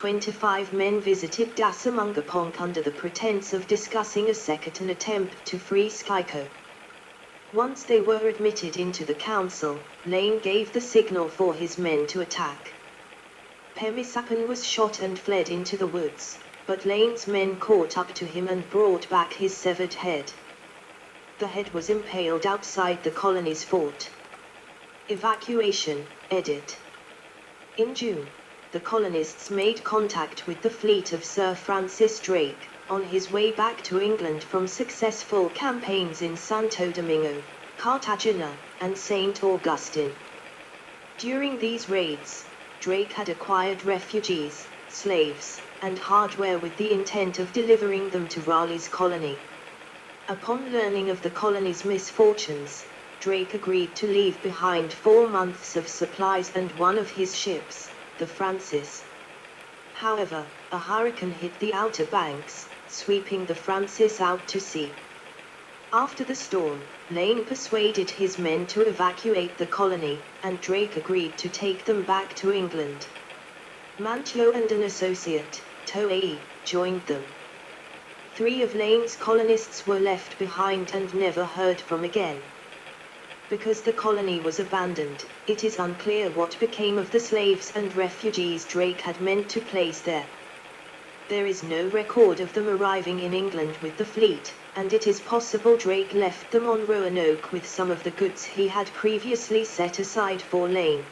25 men visited Dasamungapong under the pretense of discussing a second attempt to free Skyko. Once they were admitted into the council, Lane gave the signal for his men to attack. Pemisapan was shot and fled into the woods, but Lane's men caught up to him and brought back his severed head. The head was impaled outside the colony's fort. Evacuation, edit. In June, the colonists made contact with the fleet of Sir Francis Drake, on his way back to England from successful campaigns in Santo Domingo, Cartagena, and St. Augustine. During these raids, Drake had acquired refugees, slaves, and hardware with the intent of delivering them to Raleigh's colony. Upon learning of the colony's misfortunes, Drake agreed to leave behind 4 months of supplies and one of his ships, the Francis. However, a hurricane hit the Outer Banks, sweeping the Francis out to sea. After the storm, Lane persuaded his men to evacuate the colony, and Drake agreed to take them back to England. Mantlo and an associate, Toei, joined them. 3 of Lane's colonists were left behind and never heard from again. Because the colony was abandoned, it is unclear what became of the slaves and refugees Drake had meant to place there. There is no record of them arriving in England with the fleet, and it is possible Drake left them on Roanoke with some of the goods he had previously set aside for Lane.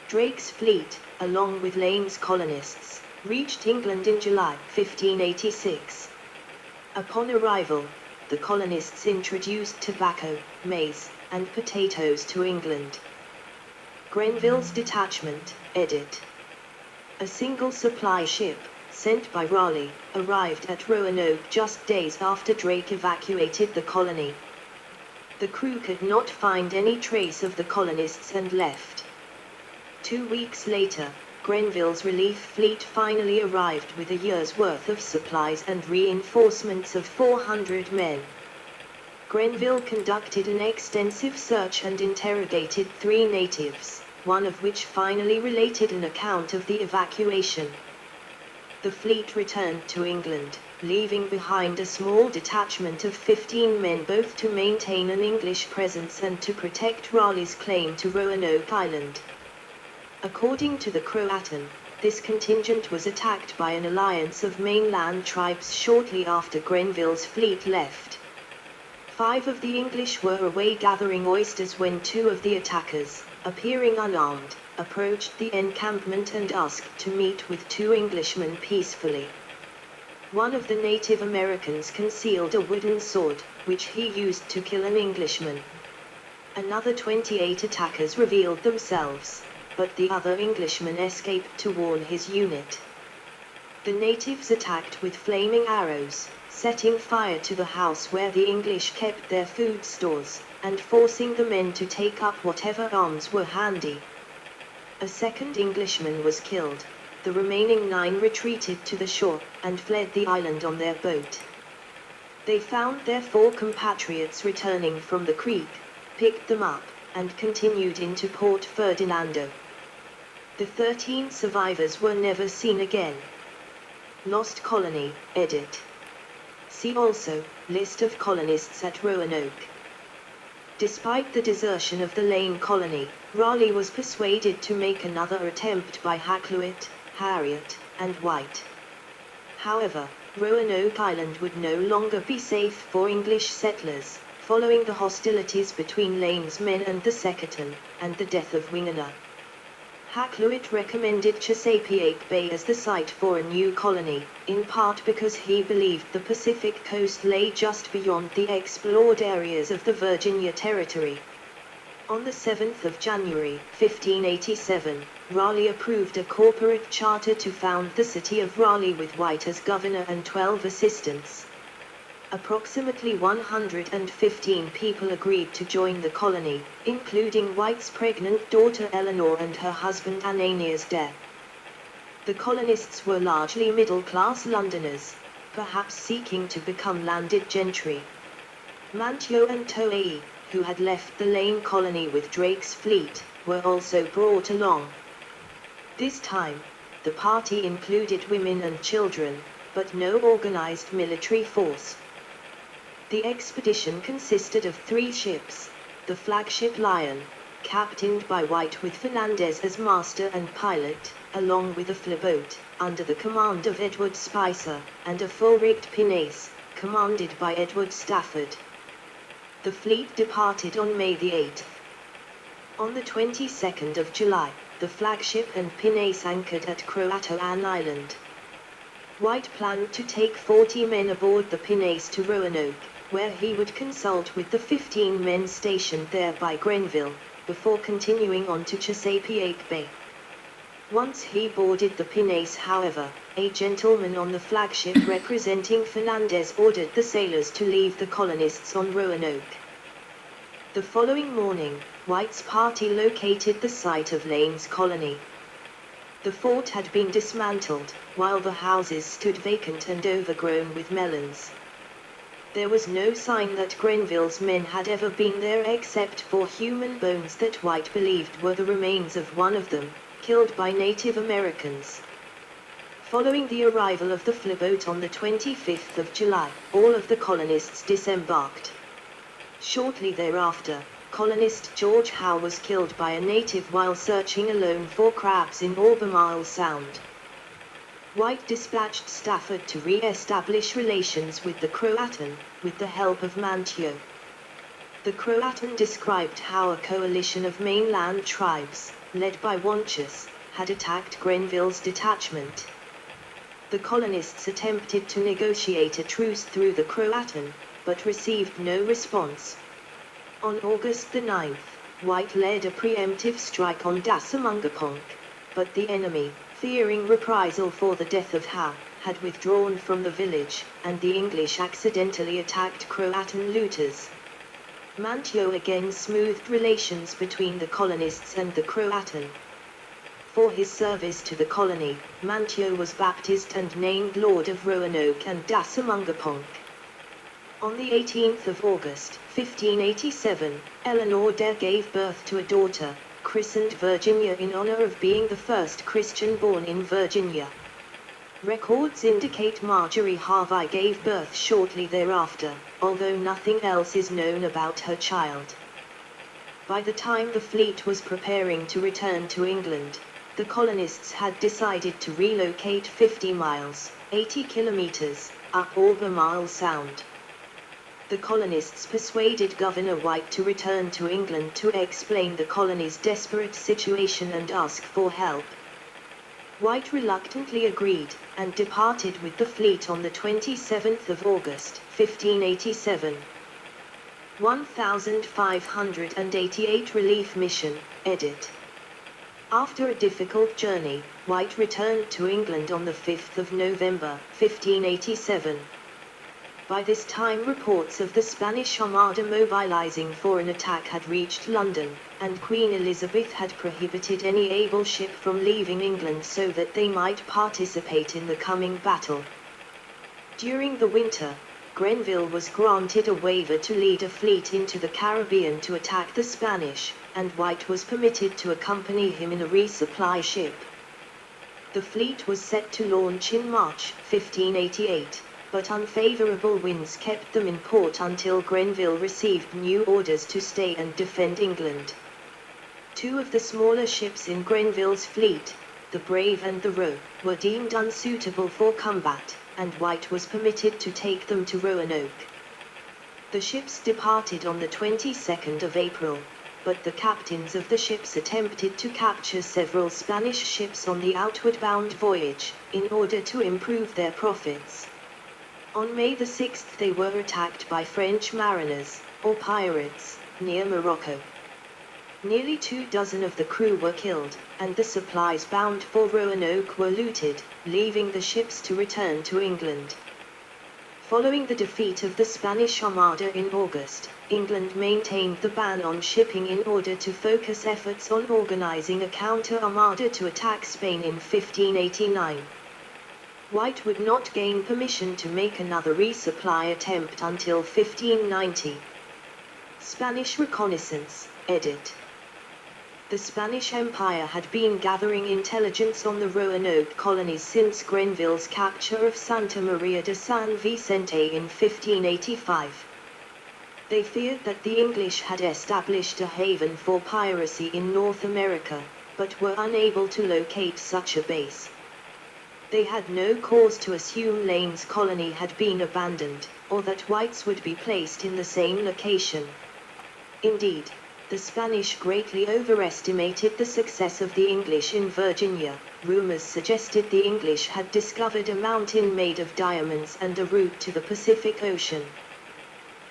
Drake's fleet, along with Lane's colonists, reached England in July 1586. Upon arrival, the colonists introduced tobacco, maize, and potatoes to England. Grenville's detachment, edit. A single supply ship, sent by Raleigh, arrived at Roanoke just days after Drake evacuated the colony. The crew could not find any trace of the colonists and left. 2 weeks later, Grenville's relief fleet finally arrived with a year's worth of supplies and reinforcements of 400 men. Grenville conducted an extensive search and interrogated 3 natives, one of which finally related an account of the evacuation. The fleet returned to England, leaving behind a small detachment of 15 men both to maintain an English presence and to protect Raleigh's claim to Roanoke Island. According to the Croatan, this contingent was attacked by an alliance of mainland tribes shortly after Grenville's fleet left. 5 of the English were away gathering oysters when 2 of the attackers, appearing unarmed, approached the encampment and asked to meet with 2 Englishmen peacefully. One of the Native Americans concealed a wooden sword, which he used to kill an Englishman. Another 28 attackers revealed themselves, but the other Englishman escaped to warn his unit. The natives attacked with flaming arrows, setting fire to the house where the English kept their food stores, and forcing the men to take up whatever arms were handy. A second Englishman was killed. The remaining 9 retreated to the shore, and fled the island on their boat. They found their 4 compatriots returning from the creek, picked them up, and continued into Port Ferdinando. The 13 survivors were never seen again. Lost Colony, edit. See also, List of colonists at Roanoke. Despite the desertion of the Lane colony, Raleigh was persuaded to make another attempt by Hakluyt, Harriet, and White. However, Roanoke Island would no longer be safe for English settlers, following the hostilities between Lane's men and the Secretan, and the death of Wingana. Hakluyt recommended Chesapeake Bay as the site for a new colony, in part because he believed the Pacific coast lay just beyond the explored areas of the Virginia Territory. On the 7th of January, 1587, Raleigh approved a corporate charter to found the city of Raleigh with White as governor and 12 assistants. Approximately 115 people agreed to join the colony, including White's pregnant daughter Eleanor and her husband Ananias Dare. The colonists were largely middle-class Londoners, perhaps seeking to become landed gentry. Mantlo and Toei, who had left the Lane colony with Drake's fleet, were also brought along. This time, The party included women and children, but no organized military force. The expedition consisted of 3 ships. The flagship Lion, captained by White with Fernandez as master and pilot, along with a fleboat, under the command of Edward Spicer, and a full-rigged pinnace, commanded by Edward Stafford. The fleet departed on May the 8th. On the 22nd of July, the flagship and pinnace anchored at Croatoan Island. White planned to take 40 men aboard the pinnace to Roanoke, where he would consult with the 15 men stationed there by Grenville, before continuing on to Chesapeake Bay. Once he boarded the pinnace, however, a gentleman on the flagship representing Fernandez ordered the sailors to leave the colonists on Roanoke. The following morning, White's party located the site of Lane's colony. The fort had been dismantled, while the houses stood vacant and overgrown with melons. There was no sign that Grenville's men had ever been there except for human bones that White believed were the remains of one of them, killed by Native Americans. Following the arrival of the fleboat on the 25th of July, all of the colonists disembarked. Shortly thereafter, colonist George Howe was killed by a native while searching alone for crabs in Albemarle Sound. White dispatched Stafford to re-establish relations with the Croatan, with the help of Manteo. The Croatan described how a coalition of mainland tribes, led by Wanchus, had attacked Grenville's detachment. The colonists attempted to negotiate a truce through the Croatan, but received no response. On August the 9th, White led a preemptive strike on Dassamungapunk, but the enemy, fearing reprisal for the death of Howe, had withdrawn from the village, and the English accidentally attacked Croatan looters. Manteo again smoothed relations between the colonists and the Croatan. For his service to the colony, Manteo was baptized and named Lord of Roanoke and Dassamungapunk. On the 18th of August, 1587, Eleanor Dare gave birth to a daughter, christened Virginia in honor of being the first Christian born in Virginia. Records indicate Marjorie Harvey gave birth shortly thereafter, although nothing else is known about her child. By the time the fleet was preparing to return to England, the colonists had decided to relocate 50 miles, 80 kilometers, up Albemarle Sound. The colonists persuaded Governor White to return to England to explain the colony's desperate situation and ask for help. White reluctantly agreed, and departed with the fleet on the 27th of August, 1587. 1588 Relief Mission, edit. After a difficult journey, White returned to England on the 5th of November, 1587. By this time reports of the Spanish Armada mobilizing for an attack had reached London, and Queen Elizabeth had prohibited any able ship from leaving England so that they might participate in the coming battle. During the winter, Grenville was granted a waiver to lead a fleet into the Caribbean to attack the Spanish, and White was permitted to accompany him in a resupply ship. The fleet was set to launch in March, 1588. But unfavorable winds kept them in port until Grenville received new orders to stay and defend England. 2 of the smaller ships in Grenville's fleet, the Brave and the Roe, were deemed unsuitable for combat, and White was permitted to take them to Roanoke. The ships departed on the 22nd of April, but the captains of the ships attempted to capture several Spanish ships on the outward-bound voyage, in order to improve their profits. On May the 6th they were attacked by French mariners, or pirates, near Morocco. Nearly 24 of the crew were killed, and the supplies bound for Roanoke were looted, leaving the ships to return to England. Following the defeat of the Spanish Armada in August, England maintained the ban on shipping in order to focus efforts on organizing a counter-armada to attack Spain in 1589. White would not gain permission to make another resupply attempt until 1590. Spanish Reconnaissance, edit. The Spanish Empire had been gathering intelligence on the Roanoke colonies since Grenville's capture of Santa Maria de San Vicente in 1585. They feared that the English had established a haven for piracy in North America, but were unable to locate such a base. They had no cause to assume Lane's colony had been abandoned, or that whites would be placed in the same location. Indeed, the Spanish greatly overestimated the success of the English in Virginia. Rumors suggested the English had discovered a mountain made of diamonds and a route to the Pacific Ocean.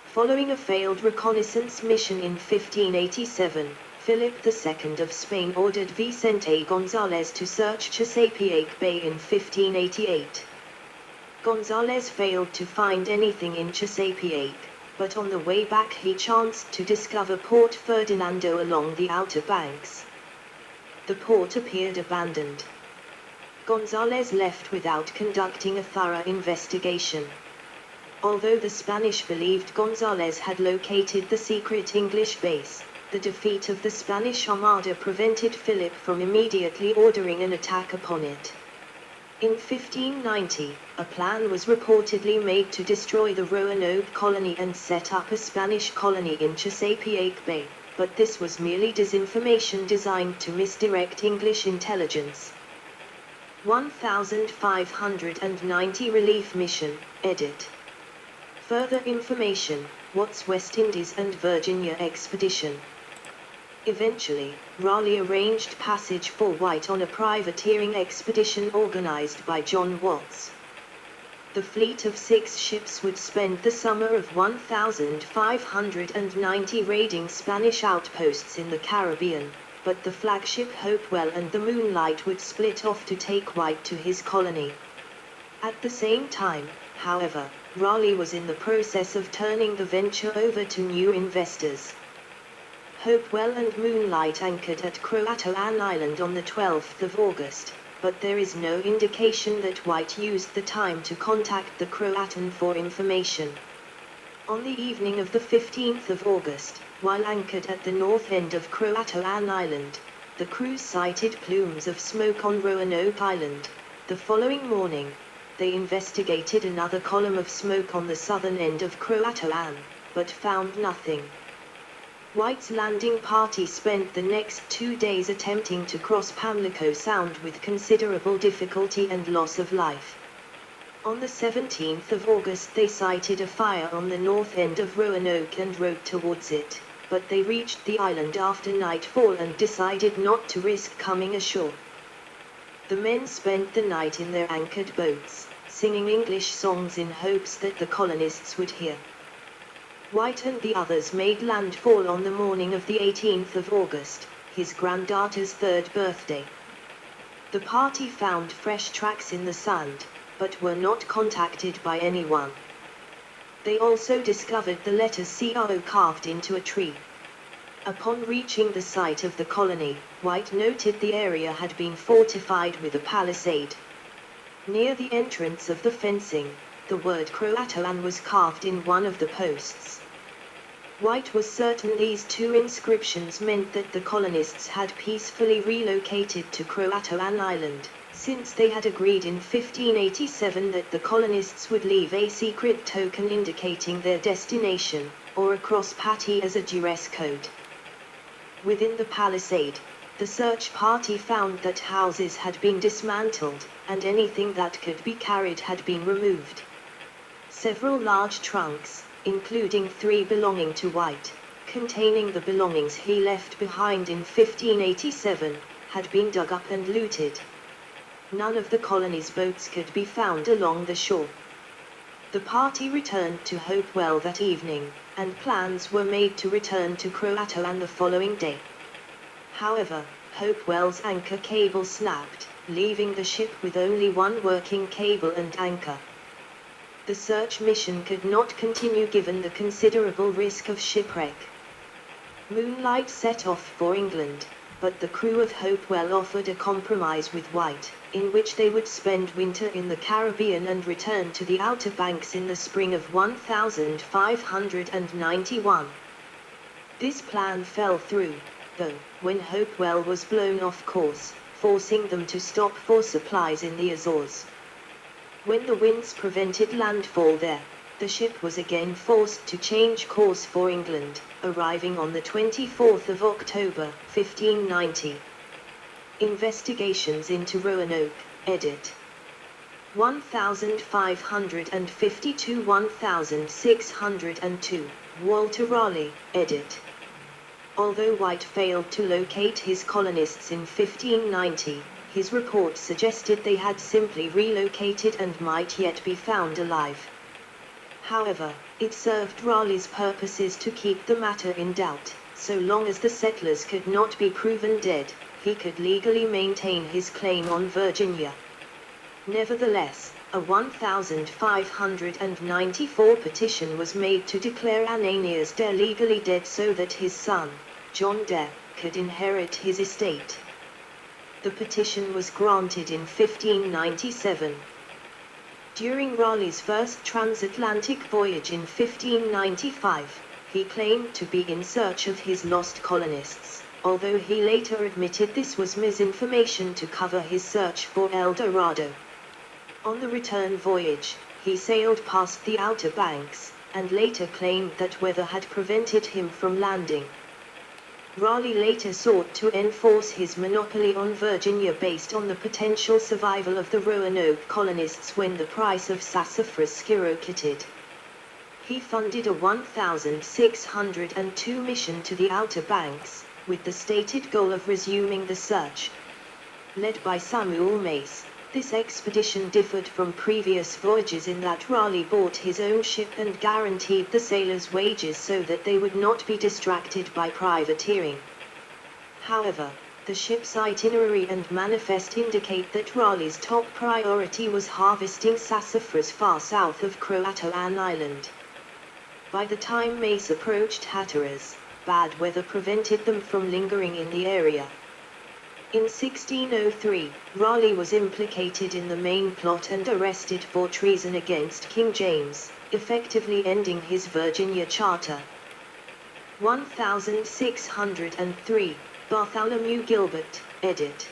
Following a failed reconnaissance mission in 1587, Philip II of Spain ordered Vicente González to search Chesapeake Bay in 1588. González failed to find anything in Chesapeake, but on the way back he chanced to discover Port Ferdinando along the Outer Banks. The port appeared abandoned. González left without conducting a thorough investigation. Although the Spanish believed González had located the secret English base, the defeat of the Spanish Armada prevented Philip from immediately ordering an attack upon it. In 1590, a plan was reportedly made to destroy the Roanoke colony and set up a Spanish colony in Chesapeake Bay, but this was merely disinformation designed to misdirect English intelligence. 1590 Relief Mission, edit. Further information, Watts West Indies and Virginia Expedition. Eventually, Raleigh arranged passage for White on a privateering expedition organized by John Watts. The fleet of 6 ships would spend the summer of 1590 raiding Spanish outposts in the Caribbean, but the flagship Hopewell and the Moonlight would split off to take White to his colony. At the same time, however, Raleigh was in the process of turning the venture over to new investors. Hopewell and Moonlight anchored at Croatoan Island on the 12th of August, but there is no indication that White used the time to contact the Croatan for information. On the evening of the 15th of August, while anchored at the north end of Croatoan Island, the crew sighted plumes of smoke on Roanoke Island. The following morning, they investigated another column of smoke on the southern end of Croatoan, but found nothing. White's landing party spent the next 2 days attempting to cross Pamlico Sound with considerable difficulty and loss of life. On the 17th of August they sighted a fire on the north end of Roanoke and rowed towards it, but they reached the island after nightfall and decided not to risk coming ashore. The men spent the night in their anchored boats, singing English songs in hopes that the colonists would hear. White and the others made landfall on the morning of the 18th of August, his granddaughter's 3rd birthday. The party found fresh tracks in the sand, but were not contacted by anyone. They also discovered the letter CRO carved into a tree. Upon reaching the site of the colony, White noted the area had been fortified with a palisade. Near the entrance of the fencing, the word Croatoan was carved in one of the posts. White was certain these 2 inscriptions meant that the colonists had peacefully relocated to Croatoan Island, since they had agreed in 1587 that the colonists would leave a secret token indicating their destination, or a cross patty as a dress code. Within the palisade, the search party found that houses had been dismantled, and anything that could be carried had been removed. Several large trunks, including 3 belonging to White, containing the belongings he left behind in 1587, had been dug up and looted. None of the colony's boats could be found along the shore. The party returned to Hopewell that evening, and plans were made to return to Croatoan the following day. However, Hopewell's anchor cable snapped, leaving the ship with only 1 working cable and anchor. The search mission could not continue given the considerable risk of shipwreck. Moonlight set off for England, but the crew of Hopewell offered a compromise with White, in which they would spend winter in the Caribbean and return to the Outer Banks in the spring of 1591. This plan fell through. though, when Hopewell was blown off course, forcing them to stop for supplies in the Azores. When the winds prevented landfall there, the ship was again forced to change course for England, arriving on the 24th of October, 1590. Investigations into Roanoke, edit. 1552-1602, Walter Raleigh, edit. Although White failed to locate his colonists in 1590, his report suggested they had simply relocated and might yet be found alive. However, it served Raleigh's purposes to keep the matter in doubt. So long as the settlers could not be proven dead, he could legally maintain his claim on Virginia. Nevertheless, a 1594 petition was made to declare Ananias Dare legally dead so that his son, John Dare, could inherit his estate. The petition was granted in 1597. During Raleigh's first transatlantic voyage in 1595, he claimed to be in search of his lost colonists, although he later admitted this was misinformation to cover his search for El Dorado. On the return voyage, he sailed past the Outer Banks, and later claimed that weather had prevented him from landing. Raleigh later sought to enforce his monopoly on Virginia based on the potential survival of the Roanoke colonists when the price of sassafras skyrocketed. He funded a 1602 mission to the Outer Banks, with the stated goal of resuming the search. Led by Samuel Mace, this expedition differed from previous voyages in that Raleigh bought his own ship and guaranteed the sailors' wages so that they would not be distracted by privateering. However, the ship's itinerary and manifest indicate that Raleigh's top priority was harvesting sassafras far south of Croatoan Island. By the time Mace approached Hatteras, bad weather prevented them from lingering in the area. In 1603, Raleigh was implicated in the main plot and arrested for treason against King James, effectively ending his Virginia charter. 1603, Bartholomew Gilbert, edit.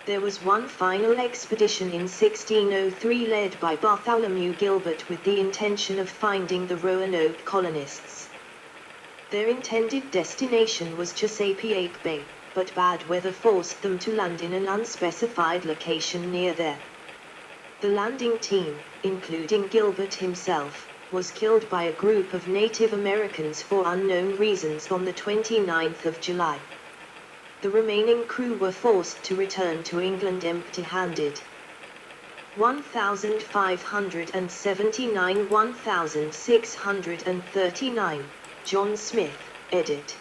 There was one final expedition in 1603 led by Bartholomew Gilbert with the intention of finding the Roanoke colonists. Their intended destination was Chesapeake Bay, but bad weather forced them to land in an unspecified location near there. The landing team, including Gilbert himself, was killed by a group of Native Americans for unknown reasons on the 29th of July. The remaining crew were forced to return to England empty-handed. 1579-1639, John Smith, edit.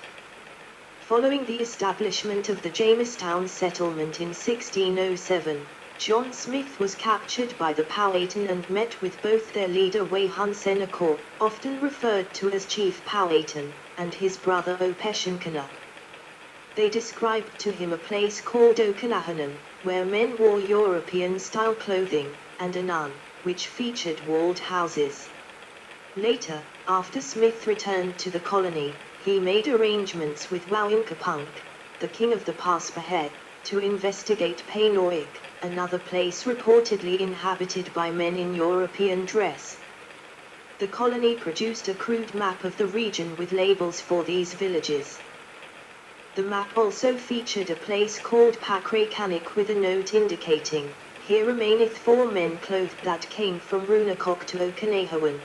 Following the establishment of the Jamestown settlement in 1607, John Smith was captured by the Powhatan and met with both their leader Wahun Senancour, often referred to as Chief Powhatan, and his brother Opeshankana. They described to him a place called Okanahanan, where men wore European-style clothing, and Anan, which featured walled houses. Later, after Smith returned to the colony, he made arrangements with Wawinkapunk, the king of the Paspaheght, to investigate Painoik, another place reportedly inhabited by men in European dress. The colony produced a crude map of the region with labels for these villages. The map also featured a place called Pakrakanik with a note indicating, "Here remaineth 4 men clothed that came from Roanoke to Okanahawan."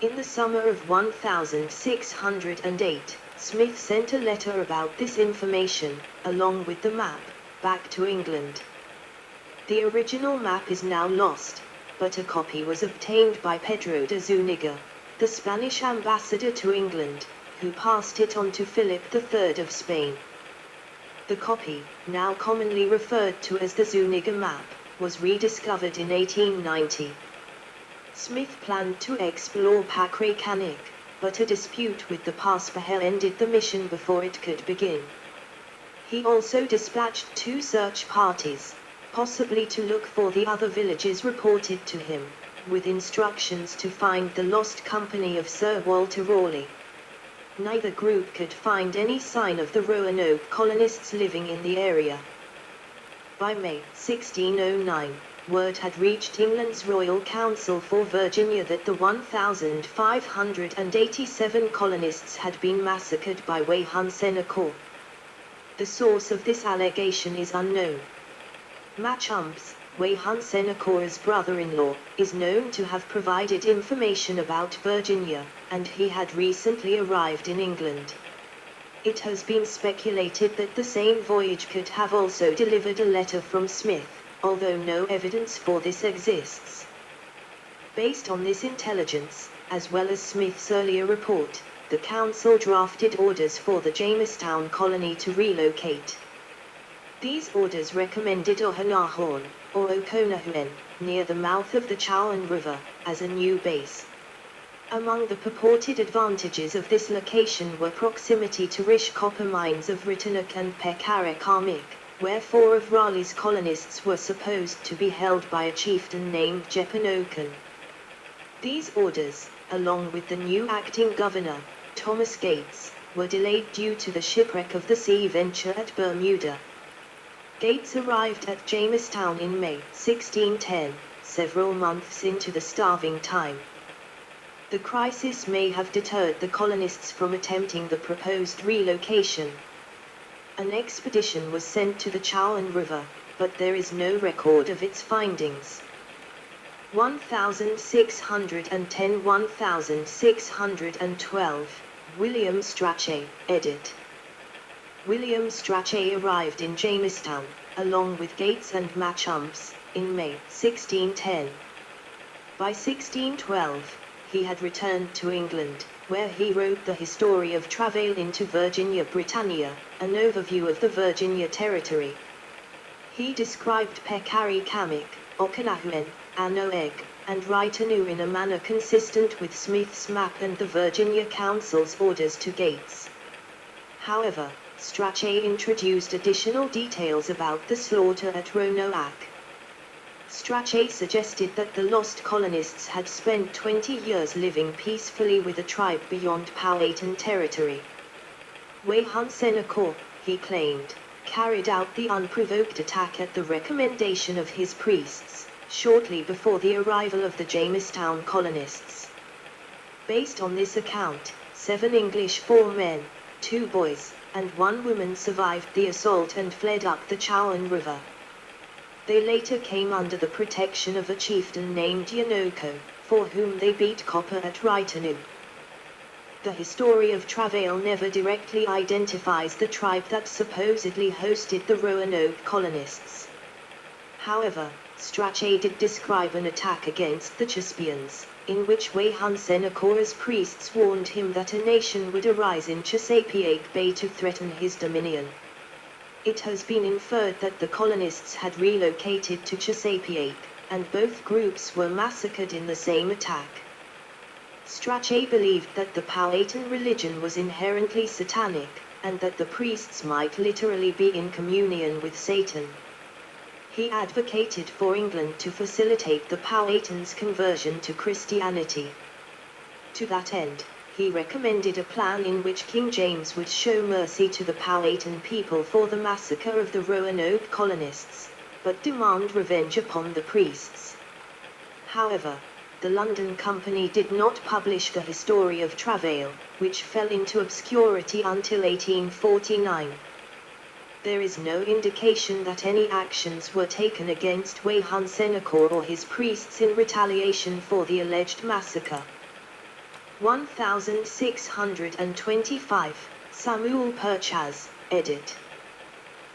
In the summer of 1608, Smith sent a letter about this information, along with the map, back to England. The original map is now lost, but a copy was obtained by Pedro de Zuniga, the Spanish ambassador to England, who passed it on to Philip III of Spain. The copy, now commonly referred to as the Zuniga map, was rediscovered in 1890. Smith planned to explore Pakrakanik, but a dispute with the Paspaheght ended the mission before it could begin. He also dispatched 2 search parties, possibly to look for the other villages reported to him, with instructions to find the lost company of Sir Walter Raleigh. Neither group could find any sign of the Roanoke colonists living in the area. By May 1609, word had reached England's Royal Council for Virginia that the 1,587 colonists had been massacred by Weyhan Senancour. The source of this allegation is unknown. Machumps, Weyhan Senancour's brother-in-law, is known to have provided information about Virginia, and he had recently arrived in England. It has been speculated that the same voyage could have also delivered a letter from Smith, although no evidence for this exists. Based on this intelligence, as well as Smith's earlier report, the council drafted orders for the Jamestown colony to relocate. These orders recommended Ohanahon, or Oconahuen, near the mouth of the Chowan River, as a new base. Among the purported advantages of this location were proximity to rich copper mines of Roanoke and Pecaracomic, where 4 of Raleigh's colonists were supposed to be held by a chieftain named Jepanokan. These orders, along with the new acting governor, Thomas Gates, were delayed due to the shipwreck of the Sea Venture at Bermuda. Gates arrived at Jamestown in May 1610, several months into the starving time. The crisis may have deterred the colonists from attempting the proposed relocation. An expedition was sent to the Chowan River, but there is no record of its findings. 1610–1612, William Strachey, edit. William Strachey arrived in Jamestown, along with Gates and Machumps, in May 1610. By 1612, he had returned to England, where he wrote the History of Travail into Virginia Britannia, an overview of the Virginia territory. He described Pecaracomic, Oconahuen, Anoeg, and Roanoke in a manner consistent with Smith's map and the Virginia Council's orders to Gates. However, Strachey introduced additional details about the slaughter at Roanoke. Strachey suggested that the lost colonists had spent 20 years living peacefully with a tribe beyond Powhatan territory. Weyhan Senancour, he claimed, carried out the unprovoked attack at the recommendation of his priests, shortly before the arrival of the Jamestown colonists. Based on this account, 7 English, 4 men, 2 boys, and 1 woman survived the assault and fled up the Chowan River. They later came under the protection of a chieftain named York, for whom they beat copper at Roanoke. The History of Travail never directly identifies the tribe that supposedly hosted the Roanoke colonists. However, Strachey did describe an attack against the Chespians, in which Weyhan Senancour's priests warned him that a nation would arise in Chesapeake Bay to threaten his dominion. It has been inferred that the colonists had relocated to Chesapeake, and both groups were massacred in the same attack. Strachey believed that the Powhatan religion was inherently satanic, and that the priests might literally be in communion with Satan. He advocated for England to facilitate the Powhatans' conversion to Christianity. To that end, he recommended a plan in which King James would show mercy to the Powhatan people for the massacre of the Roanoke colonists, but demand revenge upon the priests. However, the London Company did not publish the History of Travail, which fell into obscurity until 1849. There is no indication that any actions were taken against Weyhan Senancour or his priests in retaliation for the alleged massacre. 1625, Samuel Purchas, edit.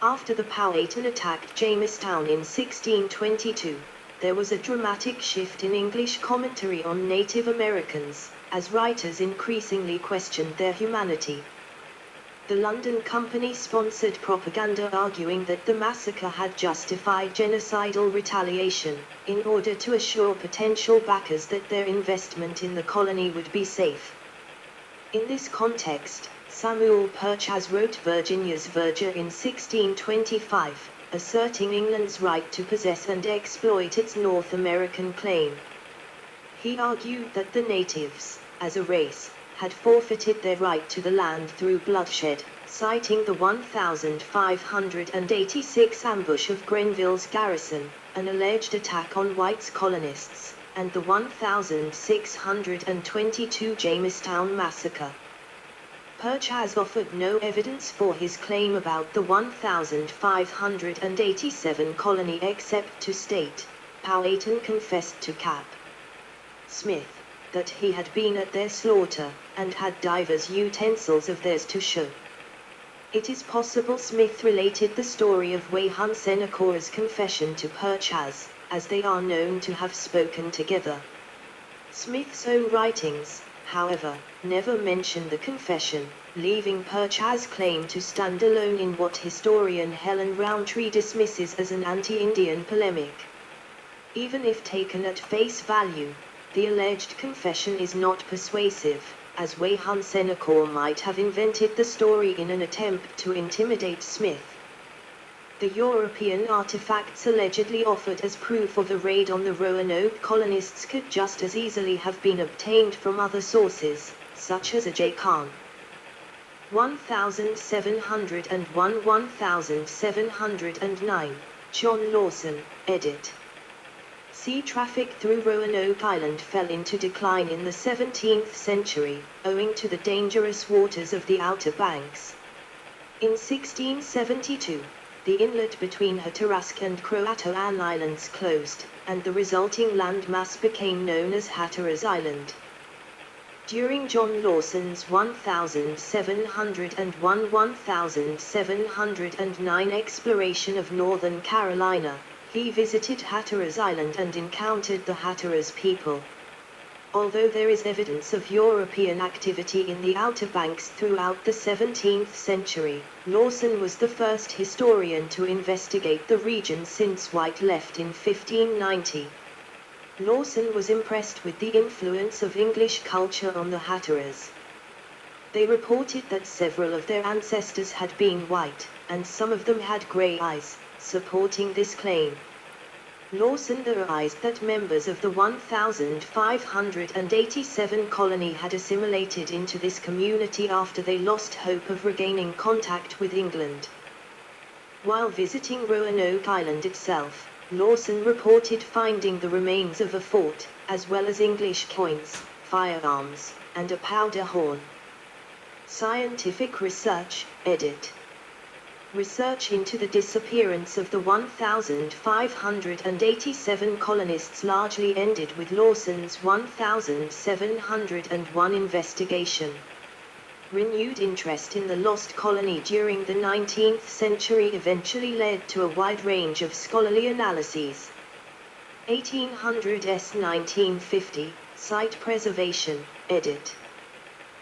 After the Powhatan attacked Jamestown in 1622, there was a dramatic shift in English commentary on Native Americans, as writers increasingly questioned their humanity. The London Company sponsored propaganda arguing that the massacre had justified genocidal retaliation, in order to assure potential backers that their investment in the colony would be safe. In this context, Samuel Purchas wrote Virginia's Verger in 1625, asserting England's right to possess and exploit its North American claim. He argued that the natives, as a race, had forfeited their right to the land through bloodshed, citing the 1586 ambush of Grenville's garrison, an alleged attack on whites colonists, and the 1622 Jamestown massacre. Purchas offered no evidence for his claim about the 1587 colony except to state, Powhatan confessed to Cap. Smith, that he had been at their slaughter, and had divers utensils of theirs to show. It is possible Smith related the story of Weyhan Seneca's confession to Purchas, as they are known to have spoken together. Smith's own writings, however, never mention the confession, leaving Purchas' claim to stand alone in what historian Helen Rountree dismisses as an anti-Indian polemic. Even if taken at face value, the alleged confession is not persuasive, as Weyhan Seneca might have invented the story in an attempt to intimidate Smith. The European artifacts allegedly offered as proof of the raid on the Roanoke colonists could just as easily have been obtained from other sources, such as A.J. Khan. 1701-1709, John Lawson, edit. Sea traffic through Roanoke Island fell into decline in the 17th century, owing to the dangerous waters of the Outer Banks. In 1672, the inlet between Hatteras and Croatoan Islands closed, and the resulting land mass became known as Hatteras Island. During John Lawson's 1701-1709 exploration of northern Carolina, he visited Hatteras Island and encountered the Hatteras people. Although there is evidence of European activity in the Outer Banks throughout the 17th century, Lawson was the first historian to investigate the region since White left in 1590. Lawson was impressed with the influence of English culture on the Hatteras. They reported that several of their ancestors had been white, and some of them had grey eyes, supporting this claim. Lawson theorized that members of the 1587 colony had assimilated into this community after they lost hope of regaining contact with England. While visiting Roanoke Island itself, Lawson reported finding the remains of a fort, as well as English coins, firearms, and a powder horn. Scientific Research, edit. Research into the disappearance of the 1587 colonists largely ended with Lawson's 1701 investigation. Renewed interest in the lost colony during the 19th century eventually led to a wide range of scholarly analyses. 1800s 1950, Site Preservation, edit.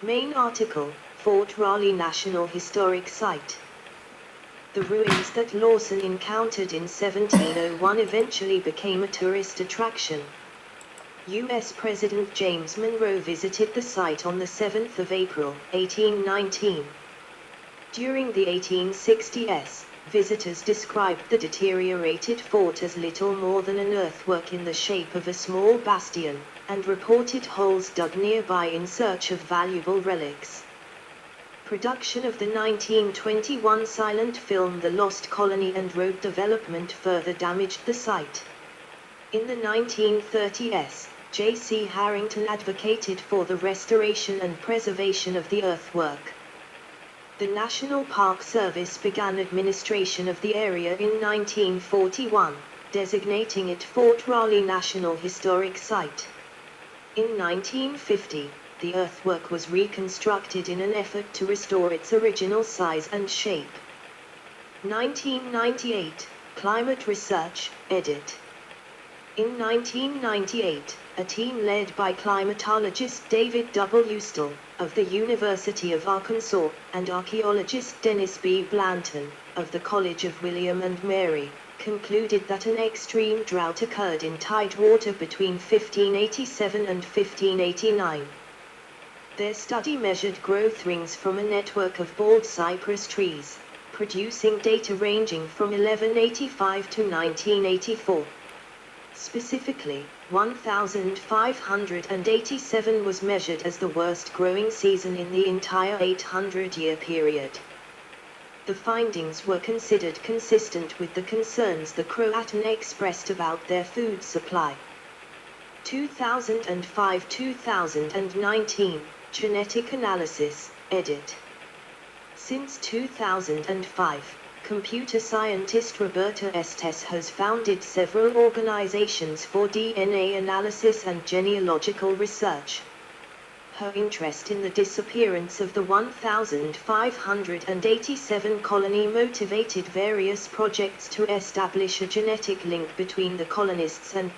Main article, Fort Raleigh National Historic Site. The ruins that Lawson encountered in 1701 eventually became a tourist attraction. U.S. President James Monroe visited the site on the 7th of April, 1819. During the 1860s, visitors described the deteriorated fort as little more than an earthwork in the shape of a small bastion, and reported holes dug nearby in search of valuable relics. Production of the 1921 silent film The Lost Colony and road development further damaged the site. In the 1930s, J.C. Harrington advocated for the restoration and preservation of the earthwork. The National Park Service began administration of the area in 1941, designating it Fort Raleigh National Historic Site. In 1950, the earthwork was reconstructed in an effort to restore its original size and shape. 1998, Climate Research, edit. In 1998, a team led by climatologist David W. Still, of the University of Arkansas, and archaeologist Dennis B. Blanton, of the College of William and Mary, concluded that an extreme drought occurred in tidewater between 1587 and 1589. Their study measured growth rings from a network of bald cypress trees, producing data ranging from 1185 to 1984. Specifically, 1,587 was measured as the worst growing season in the entire 800-year period. The findings were considered consistent with the concerns the Croatan expressed about their food supply. 2005-2019, Genetic Analysis, edit. Since 2005, computer scientist Roberta Estes has founded several organizations for DNA analysis and genealogical research. Her interest in the disappearance of the 1,587 colony motivated various projects to establish a genetic link between the colonists and